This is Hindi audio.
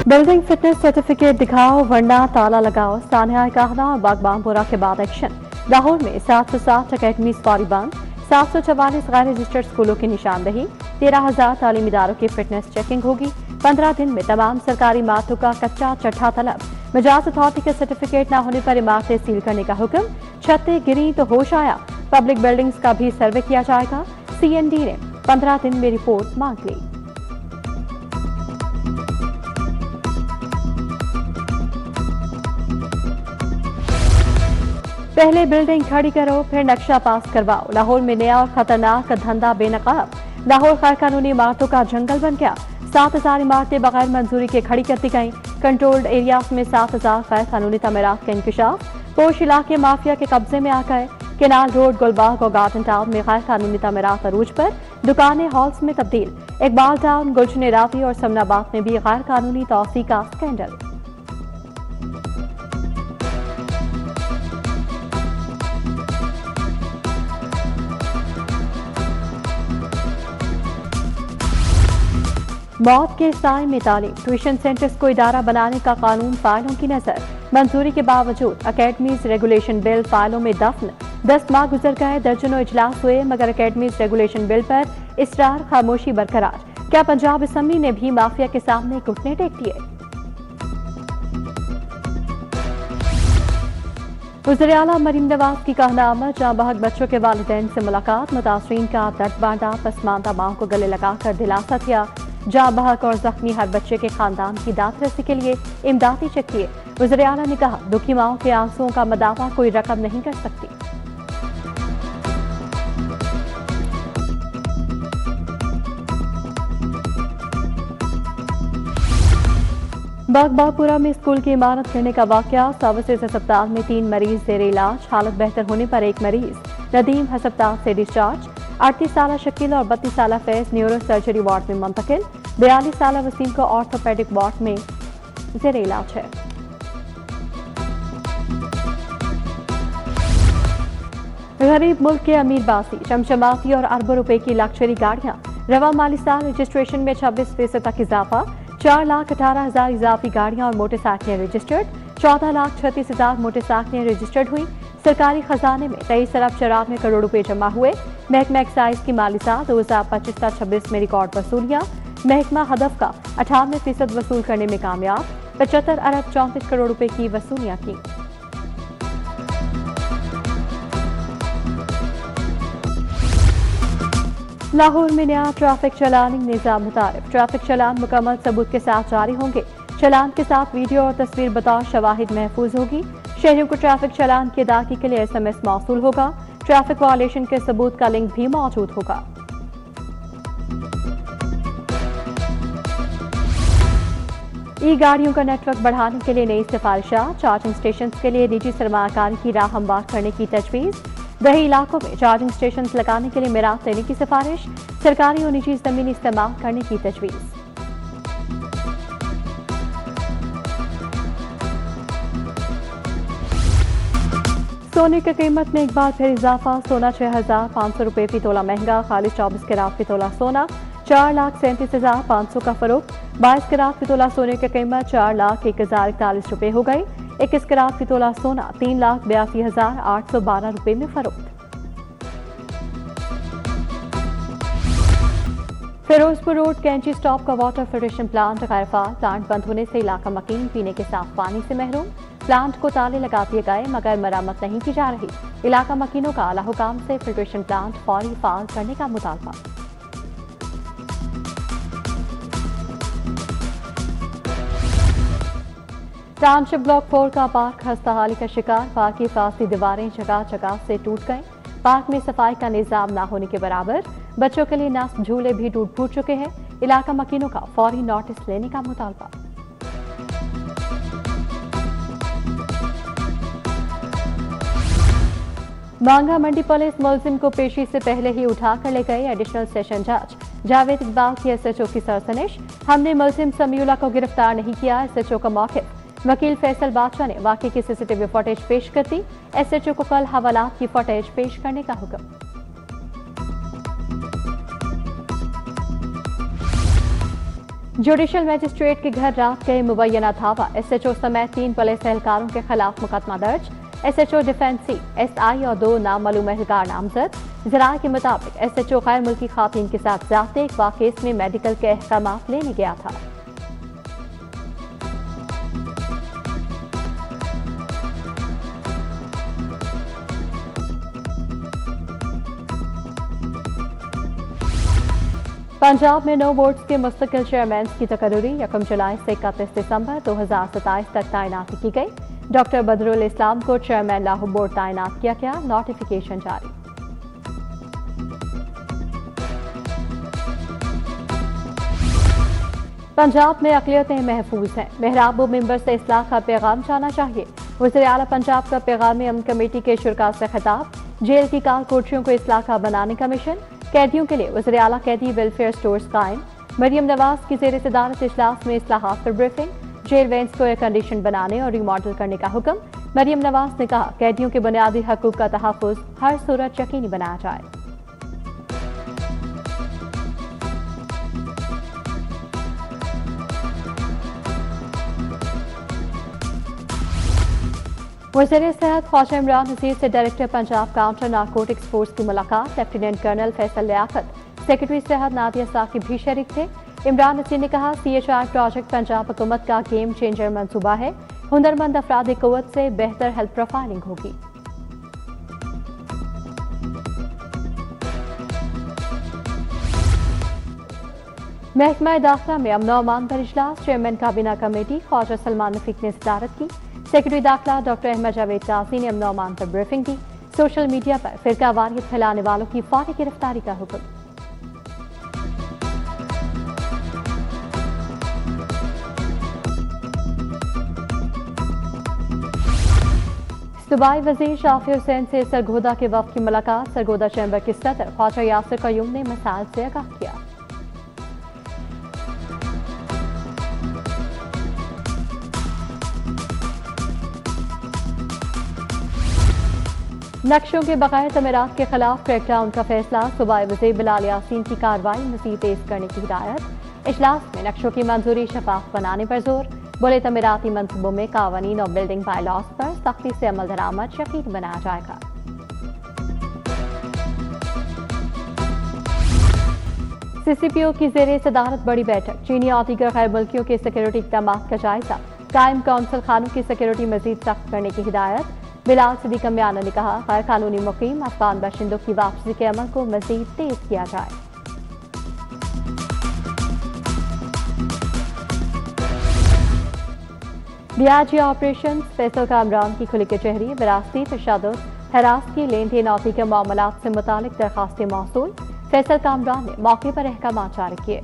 बिल्डिंग फिटनेस सर्टिफिकेट दिखाओ वरना ताला लगाओ। सानिया कहना और बागबानपुरा के बाद एक्शन। लाहौर में 760 अकेडमी फौरी बंद, 744 गैर रजिस्टर्ड स्कूलों की निशानदही, 13,000 तालीमी इदारों की फिटनेस चेकिंग होगी। 15 दिन में तमाम सरकारी इमारतों का कच्चा चट्ठा तलब। मिजाज अथॉरिटी का सर्टिफिकेट न होने पर इमारतें सील करने का हुक्म। छतें गिरी तो होश आया। पब्लिक बिल्डिंग्स का भी सर्वे किया जाएगा। CND ने 15 दिन में रिपोर्ट मांग ली। पहले बिल्डिंग खड़ी करो फिर नक्शा पास करवाओ। लाहौर में नया और खतरनाक धंधा बेनकाब। लाहौर गैर कानूनी इमारतों का जंगल बन गया। 7,000 इमारतें बगैर मंजूरी के खड़ी कर दी गई। कंट्रोल्ड एरियाज में 7,000 गैर कानूनी तमीरात का इंकशाफ। पोश इलाके माफिया के कब्जे में आ गए। केनाल रोड, गुलबाग और गार्डन टाउन में गैर कानूनी तमीरात अरूज पर। दुकानें हॉल्स में तब्दील। इकबाल टाउन, गुलशन रावी और समनाबाद में भी गैर कानूनी तोसी का स्कैंडल। मौत के साए में तालीम। ट्यूशन सेंटर्स को इदारा बनाने का कानून फाइलों की नजर। मंजूरी के बावजूद अकेडमीज रेगुलेशन बिल फाइलों में दफन। 10 माह गुजर गए, दर्जनों इजलास हुए मगर अकेडमीज रेगुलेशन बिल पर इसरार, खामोशी बरकरार। क्या पंजाब असेंबली ने भी माफिया के सामने घुटने टेक दिए? वज़ीर आला मरीम नवाज की कहनामा। जहां बहक बच्चों के वालिदैन से मुलाकात। मुतासरीन का दर्द बांटा। पसमानदा माओं को गले लगाकर दिलासा दिया। जहां बहक और जख्मी हर बच्चे के खानदान की दादरसी के लिए इमदादी चेक किए। वज़ीर आला ने कहा, दुखी माओं के आंसुओं का मदावा कोई रकम नहीं कर सकती। बागबानपुरा में स्कूल की इमारत गिरने का वाकया। सर्विसेज अस्पताल में 3 मरीज जेर इलाज। हालत बेहतर होने पर 1 मरीज नदीम अस्पताल से डिस्चार्ज। 38 साल शकील और 32 साल फैज न्यूरो सर्जरी वार्ड में मुंतकिल। 42 साल वसीम को ऑर्थोपेडिक वार्ड में जेर इलाज है। गरीब मुल्क के अमीर बासी, चमचमाती और अरबों रुपए की लग्जरी गाड़ियां। रवा माली साल रजिस्ट्रेशन में 26% तक इजाफा। 4,18,000 इजाफी गाड़ियां और मोटरसाइकिलें रजिस्टर्ड। 14,36,000 मोटरसाइकिलें रजिस्टर्ड हुई। सरकारी खजाने में 23 अरब 94 करोड़ रुपए जमा हुए। महकमा एक्साइज की माली साल 2025-26 में रिकॉर्ड वसूलियां। महकमा हदफ का 98% वसूल करने में कामयाब। 75 अरब 34 करोड़ रुपए की वसूलियां की। लाहौर में नया ट्रैफिक चलानिंग निजाम मुतारिफ। ट्रैफिक चलान मुकम्मल सबूत के साथ जारी होंगे। चलान के साथ वीडियो और तस्वीर बतौर शवाहिद महफूज होगी। शहरियों को ट्रैफिक चलान की अदायगी के लिए SMS मौसूल होगा। ट्रैफिक वायलेशन के सबूत का लिंक भी मौजूद होगा। ई गाड़ियों का नेटवर्क बढ़ाने के लिए नई सिफारिशात। चार्जिंग स्टेशन के लिए निजी सरमायाकारी की राह हमवार करने की तजवीज़। दही इलाकों में चार्जिंग स्टेशन लगाने के लिए मिरात लेने की सिफारिश। सरकारी और निजी जमीन इस्तेमाल करने की तजवीज़। सोने की कीमत में एक बार फिर इजाफा। सोना 6,500 रुपए फी तोला महंगा। खाली 24 कैरात फी तोला सोना 4,37,500 का फरोख्त। 22 कैरात फी तोला सोने की कीमत 4,01,041 रुपए हो गई। 21 कैरात फी तोला सोना 3,82,812 रुपए में फरोख्त। फिरोजपुर रोड कैंची स्टॉप का वाटर फिल्ट्रेशन प्लांट गैरफाल। प्लांट बंद होने से इलाका मकीन पीने के साफ पानी से महरूम। प्लांट को ताले लगा दिए गए मगर मरम्मत नहीं की जा रही। इलाका मकीनों का आला हुकाम से फिल्ट्रेशन प्लांट फौरी फाल करने का मुतालबा। टाउनशिप ब्लॉक 4 का पार्क खस्ताहाली का शिकार। पार्क की फासली दीवारें जगह जगह से टूट गए। पार्क में सफाई का निजाम न होने के बराबर। बच्चों के लिए नस्ब झूले भी टूट फूट चुके हैं। इलाका मकीनों का फौरी नोटिस लेने का मुतालबा। मांगा मंडी पुलिस मुलजिम को पेशी से पहले ही उठाकर ले गए। एडिशनल सेशन जज जावेद इकबाल की SHO की सरसनिश। हमने मुलजिम समीउल्लाह को गिरफ्तार नहीं किया। SHO का मौक़िफ़। वकील फैसल बादशाह ने वाक़े की CCTV फुटेज पेश कर दी। SHO को कल हवालात की फुटेज पेश करने का हुक्म। जुडिशल मजिस्ट्रेट के घर रात गए मुबैना धावा, एसएचओ समेत 3 पुलिस एहलकारों के खिलाफ मुकदमा दर्ज। एसएचओ डिफेंसी, एसआई और 2 नामालूम एहलकार नामजद। जराये के मुताबिक एसएचओ गैर मुल्की खातून के साथ ज्यादती एक केस में मेडिकल के अहकाम लेने गया था। पंजाब में 9 बोर्ड्स के मुस्तकिल चेयरमैन की तकर्री 1 जुलाई से 31 दिसंबर 2027 तक तैनाती की गई। डॉक्टर बदरुल इस्लाम को चेयरमैन लाहौर बोर्ड तैनात किया गया। नोटिफिकेशन जारी। पंजाब में अक़लियतें महफूज हैं, महराब मेंबर से इस्लाह का पैगाम जाना चाहिए। वज़ीर आला पंजाब का पैगाम अमन कमेटी के शुरका से खिताब। जेल की काल कोठरियों को इस्लाह का बनाने का मिशन। कैदियों के लिए वज़ीर आला कैदी वेलफेयर स्टोर्स कायम। मरियम नवाज की ज़ेर सदारत इजलास में इस्लाहात पर ब्रीफिंग। जेल वेंस को एयर कंडीशन बनाने और रिमॉडल करने का हुक्म। मरियम नवाज ने कहा, कैदियों के बुनियादी हकूक का तहफ़्फ़ुज़ हर सूरत यकीनी बनाया जाए। वज़ीर सेहत ख्वाजा इमरान नज़ीर से director Punjab counter narcotics force की मुलाकात। Lieutenant colonel Faisal Liaquat, secretary सेहत नादिया साकिब भी शरीक थे। इमरान नज़ीर ने कहा, CHI प्रोजेक्ट पंजाब हुकूमत का गेम चेंजर मंसूबा है। हुनरमंद अफराद क़ुव्वत से बेहतर हेल्थ प्रोफाइलिंग होगी। महकमा दाखिला में अमन अमान पर इजलास। चेयरमैन काबीना कमेटी ख्वाजा सलमान रफीक ने सदारत की। सेक्रेटरी दाखिला डॉक्टर अहमद जावेद काजी ने अमन अमान पर ब्रीफिंग दी। सोशल मीडिया पर फिरका वारियत फैलाने वालों की फौरी गिरफ्तारी का हुक्म। सूबाई वजीर शाफी हुसैन से सरगोदा के वफ्द की मुलाकात। सरगोदा चैम्बर के सदर ख्वाजा यासिर कयूम ने मिसाल से आगाह किया। नक्शों के बकाया तमीरात के खिलाफ क्रैकडाउन का फैसला। सूबाई वज़ीर बिलाल यासीन की कार्रवाई मज़ीद तेज करने की हिदायत। इजलास में नक्शों की मंजूरी शफाफ बनाने पर जोर। बोले, तमीराती मंसूबों में कानून और बिल्डिंग बायलॉज पर सख्ती से अमल दरामद यकीनी बनाया जाएगा। CCPO की ज़ेरे सदारत बड़ी बैठक। चीनी और दीगर गैर मुल्कियों के सिक्योरिटी इक़दाम का जायजा। कायम कौंसल खानों की सिक्योरिटी मज़ीद सख्त करने की हिदायत। बिलाल सिद्दीक मियां ने कहा, गैर कानूनी मुकीम अफगान बाशिंदों की वापसी के अमल को मज़ीद तेज किया जाए। DIG ऑपरेशन फैसल कामरान की खुली कचहरी। विरासती तशद्दुद, हरास की लेन देन और दीगर मामलात से मुतालिक दरखास्तें मौसूल। फैसल कामरान ने मौके पर अहकाम जारी किए।